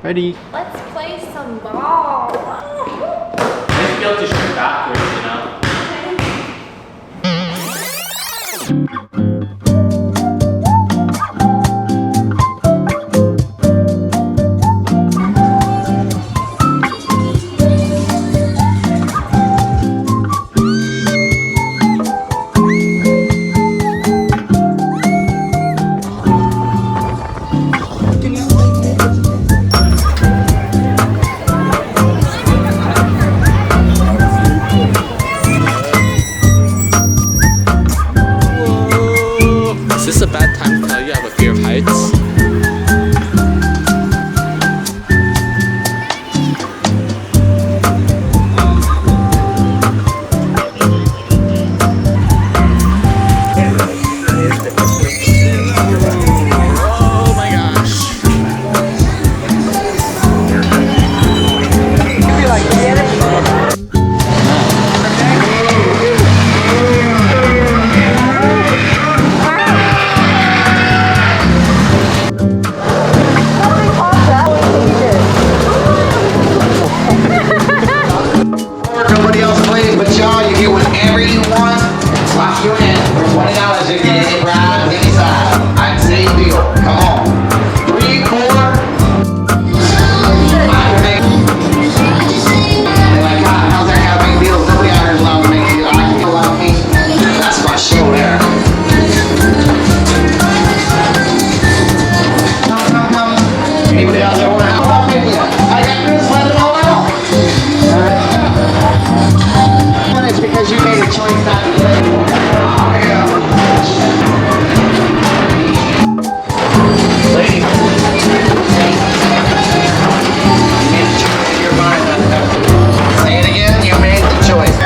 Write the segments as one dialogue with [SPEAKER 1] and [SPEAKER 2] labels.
[SPEAKER 1] Ready?
[SPEAKER 2] Let's play some ball.
[SPEAKER 3] Let's be able to shoot backwards, you know?
[SPEAKER 4] Is this a bad time to tell you I have a fear of heights? Oh my gosh.
[SPEAKER 5] Nobody else plays but y'all. You get whatever you want. Lock your in for $20. You can get it right any side. I'd say deal. Come on. 3, 4. They're like, God, how's that got a big deal? Nobody out here is allowed to make it. I can allow me. That's my show there. Come. Anybody out there want to help out with you? I got this. Let it all out. It's because you made a choice not to play. Ladies, you made a choice in your mind not to have to. Say it again, you made the choice.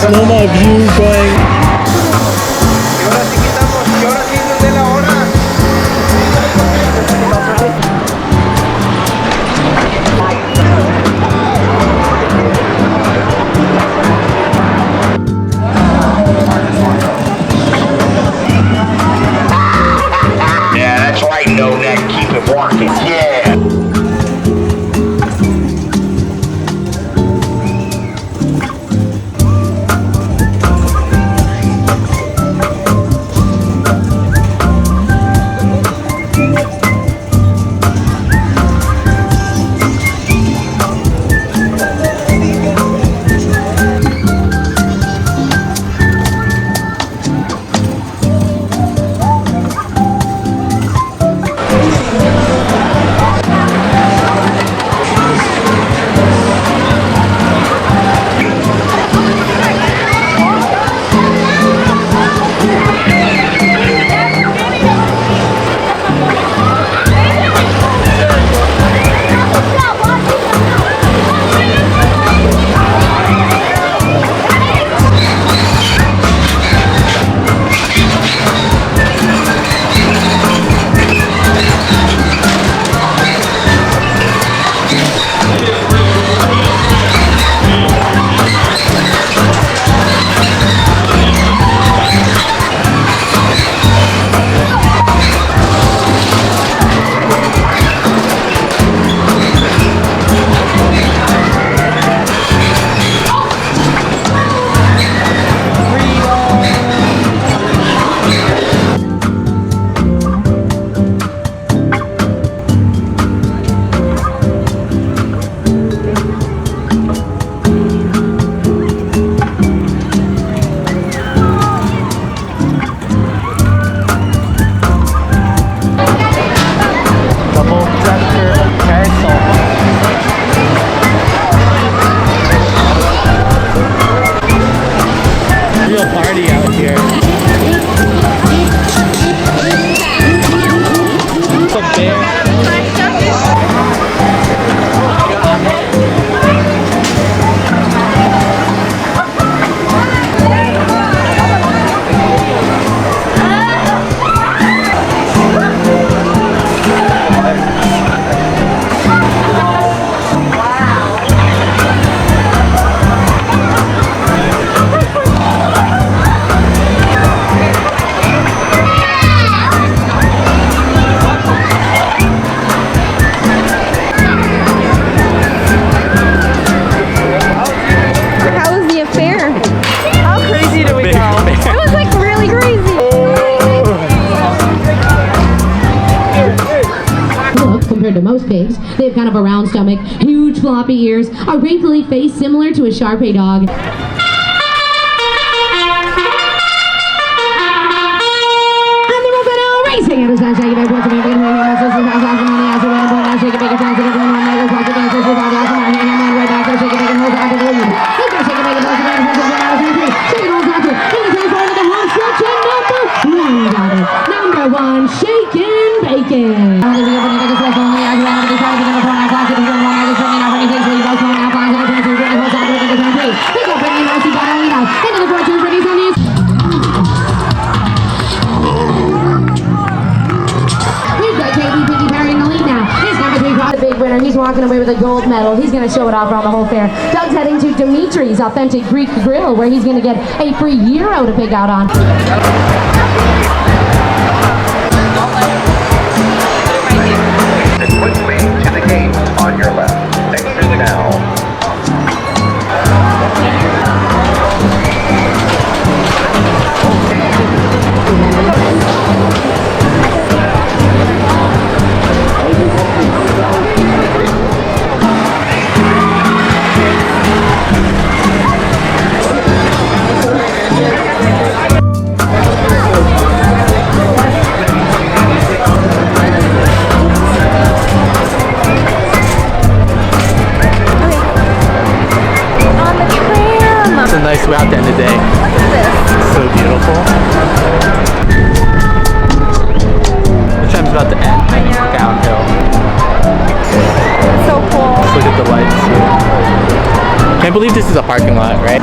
[SPEAKER 1] Slow-mo of you going.
[SPEAKER 5] Yeah, that's right, no neck. Keep it working. Yeah.
[SPEAKER 6] stomach, huge floppy ears, a wrinkly face similar to a Shar-Pei dog. Racing at his time, shaking back, watching me, making her muscles, and house off the money, as a random point, now shaking back, chance, and everyone, one leg, across the dance, she's all off the money, and man, right back, there, shaking back, and holds on to the lead. He's gonna shake it, make it, holds the man, holds it, one out of 3, shake it, holds on to it, and he's going forward to the home stretch, and number 1 got it. Number 1, shaking bacon. I don't think we're going to make a special on the edge, one of the side of the number 4, now class, it is one, one leg, is certainly not for anything, so you both go now, class, and everything, so you're going to hold on to it, and it's on 3. They go, bringing Marcy, got only now, into the fortune, Brittany's on these. The big winner, he's walking away with a gold medal. He's going to show it off around the whole fair. Doug's heading to Dimitri's Authentic Greek Grill, where he's going to get a free gyro to pig out on.
[SPEAKER 7] Quickly to the gate on your left. Exit now.
[SPEAKER 3] Nice way out the end of the day.
[SPEAKER 2] Look at this.
[SPEAKER 3] It's so beautiful. The tram's about to end.
[SPEAKER 2] I know.
[SPEAKER 3] Downhill.
[SPEAKER 2] So cool.
[SPEAKER 3] Let's look at the lights. Can't believe this is a parking lot, right?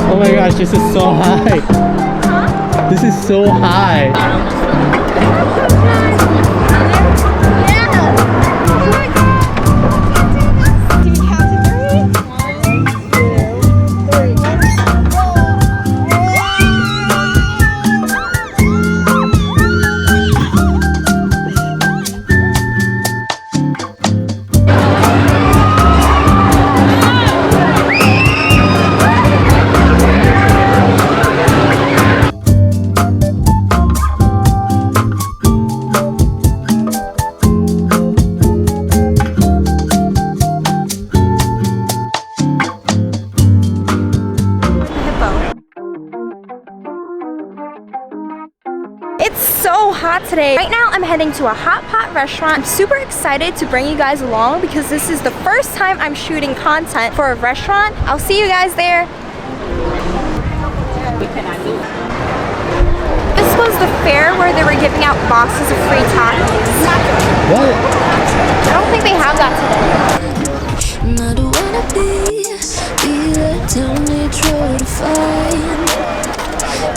[SPEAKER 3] Oh my gosh, this is so high. Huh? This is so high.
[SPEAKER 2] So hot today. Right now I'm heading to a hot pot restaurant. I'm super excited to bring you guys along because this is the first time I'm shooting content for a restaurant. I'll see you guys there. This was the fair where they were giving out boxes of free tacos.
[SPEAKER 3] What?
[SPEAKER 2] I don't think they have that today.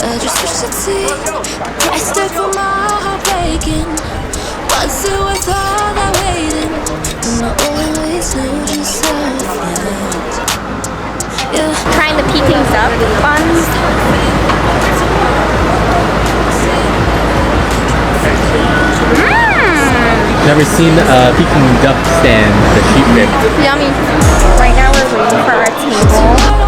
[SPEAKER 8] I just wish I'd see price tag for my heart breaking. What's it worth all that waiting? And I always know just how it feels. Yeah.
[SPEAKER 2] Trying to peek things up. Buns.
[SPEAKER 3] Never seen a Peking duck stand at a sheep dip.
[SPEAKER 2] Yummy. Right now we're waiting for our table.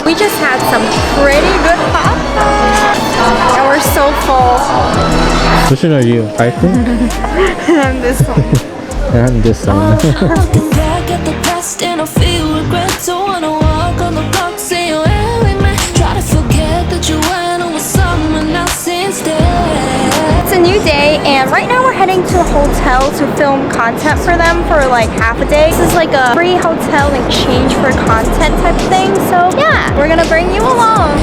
[SPEAKER 2] We just had some pretty good pasta, and we're so full.
[SPEAKER 3] Which one are you? Fighting?
[SPEAKER 2] And this one.
[SPEAKER 3] And this one.
[SPEAKER 8] Back at the past and I feel regret. Don't wanna walk on the block, say you're with me. Try to forget that you went on with someone else instead.
[SPEAKER 2] It's a new day, and right now we're heading to a hotel to film content for them for like half a day. This is like a free hotel in exchange for content type thing. So yeah, we're gonna bring you along.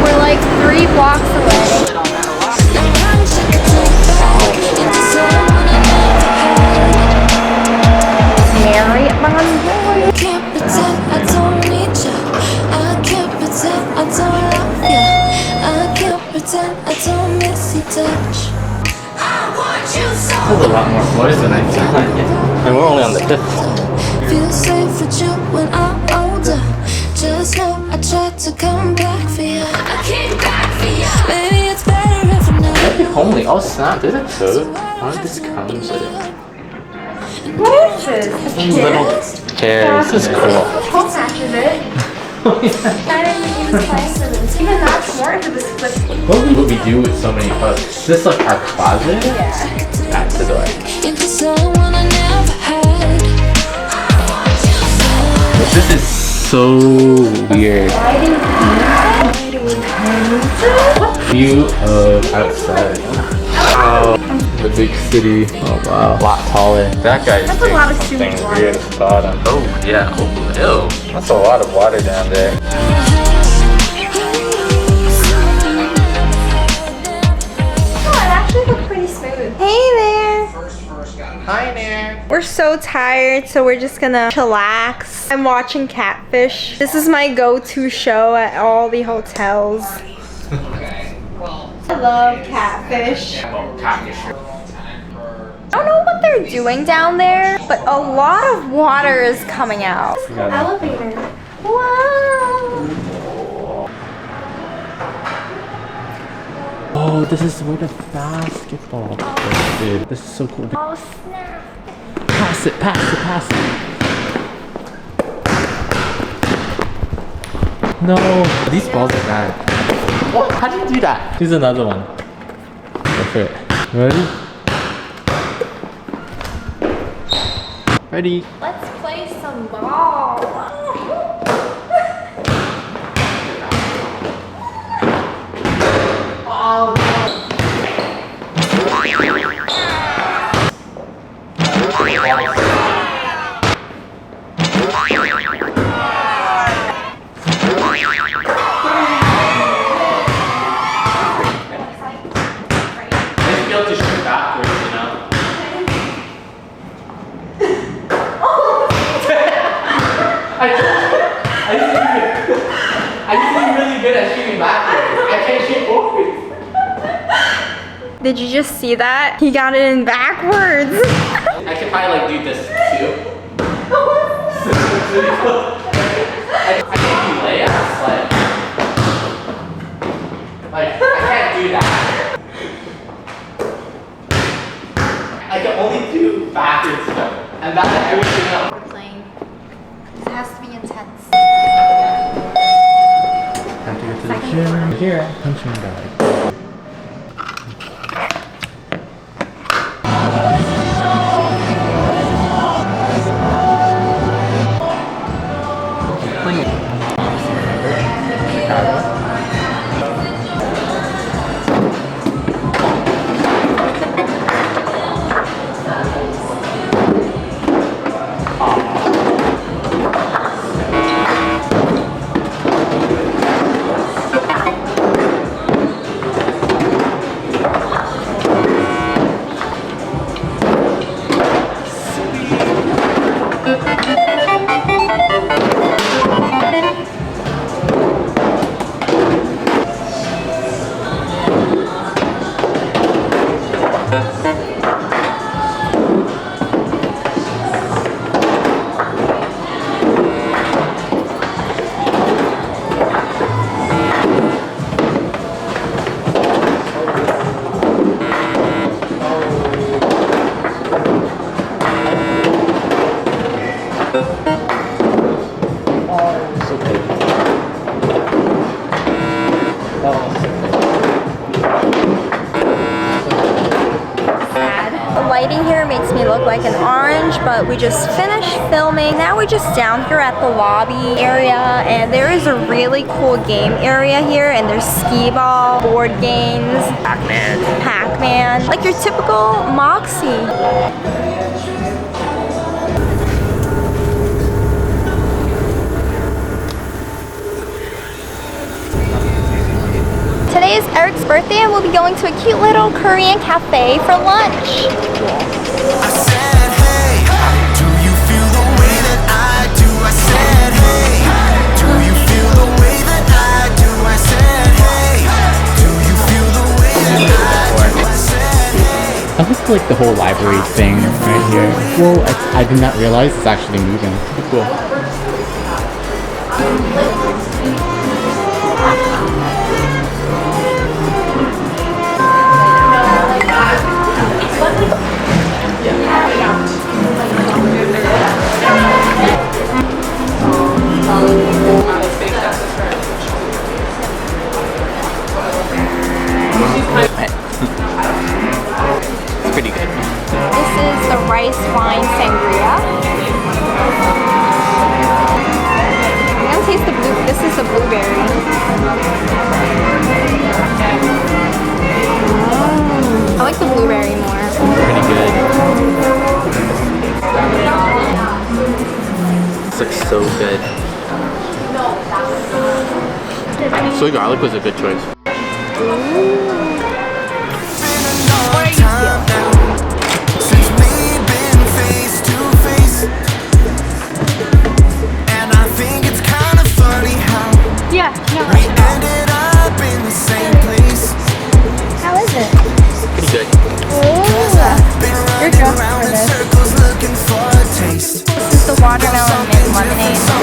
[SPEAKER 2] We're like 3 blocks away. Marriott Bonvoy.
[SPEAKER 8] Can't pretend I don't need you. I can't pretend. touch. I want you so
[SPEAKER 3] There's a lot more floors than I thought. And we're only on the 5th.
[SPEAKER 8] feel safe with you when I'm older. Just know I tried to come back for you. I came back for you. Maybe it's better if I'm not.
[SPEAKER 3] That'd be homely. Oh snap, there's a toad. Why don't this comes with it?
[SPEAKER 2] What is this? A chair?
[SPEAKER 3] Little chairs. This is cool.
[SPEAKER 2] Home matches it. I didn't even plan for this. Even that's more into this flip.
[SPEAKER 3] What would we do with so many clothes? Is this like our closet?
[SPEAKER 2] Yeah.
[SPEAKER 3] That's the door.
[SPEAKER 8] Into someone I never had.
[SPEAKER 3] This is so weird. View of outside. Wow. The big city. Oh wow. A lot taller. That guy's
[SPEAKER 2] That's a lot of
[SPEAKER 3] something
[SPEAKER 2] sewage
[SPEAKER 3] weird at the bottom. Oh yeah. Oh, ew. That's a lot of water down there.
[SPEAKER 2] Oh, it actually looks pretty smooth. Hey there.
[SPEAKER 3] Hi there.
[SPEAKER 2] We're so tired, so we're just gonna chillax. I'm watching Catfish. This is my go-to show at all the hotels. I love Catfish. I don't know what they're doing down there, but a lot of water is coming out. Elevator. Wow.
[SPEAKER 3] Oh, this is where the basketball is, dude. This is so cool.
[SPEAKER 2] Oh snap.
[SPEAKER 3] Pass it, pass it, pass it. No, these balls are bad. What? How did you do that? Here's another one. Go for it. Ready? Ready?
[SPEAKER 2] Let's play some ball. Did you just see that? He got it in backwards.
[SPEAKER 3] I could probably like do this too. I can't do layups, like I can't do that. I can only do backwards stuff, and that's everything else.
[SPEAKER 2] We're playing. This has to be intense.
[SPEAKER 3] Have to go to the gym. Here, punching bag.
[SPEAKER 2] The lighting here makes me look like an orange, but we just finished filming. Now we're just down here at the lobby area, and there is a really cool game area here, and there's skee-ball, board games, Pac-Man, like your typical Moxy. Today is Eric's birthday and we'll be going to a cute little Korean cafe for lunch.
[SPEAKER 9] I said, hey, do you feel the way that I do? I said, hey, do you feel the way that I do? I said, hey, do you feel the way that I do?
[SPEAKER 3] like the whole library thing right here. Whoa, I did not realize it's actually moving. Pretty cool. It's pretty good.
[SPEAKER 2] This is the rice wine sangria. I'm gonna taste the blue. This is the blueberry. I like the blueberry more.
[SPEAKER 3] Pretty good. This looks so good. Soy garlic was a good choice.
[SPEAKER 9] Since we've been face to face, and I think it's kind of funny how we ended up in the same place.
[SPEAKER 2] How is it?
[SPEAKER 3] Pretty good.
[SPEAKER 9] Been running around in circles looking for a taste.
[SPEAKER 2] This is the watermelon mint lemonade.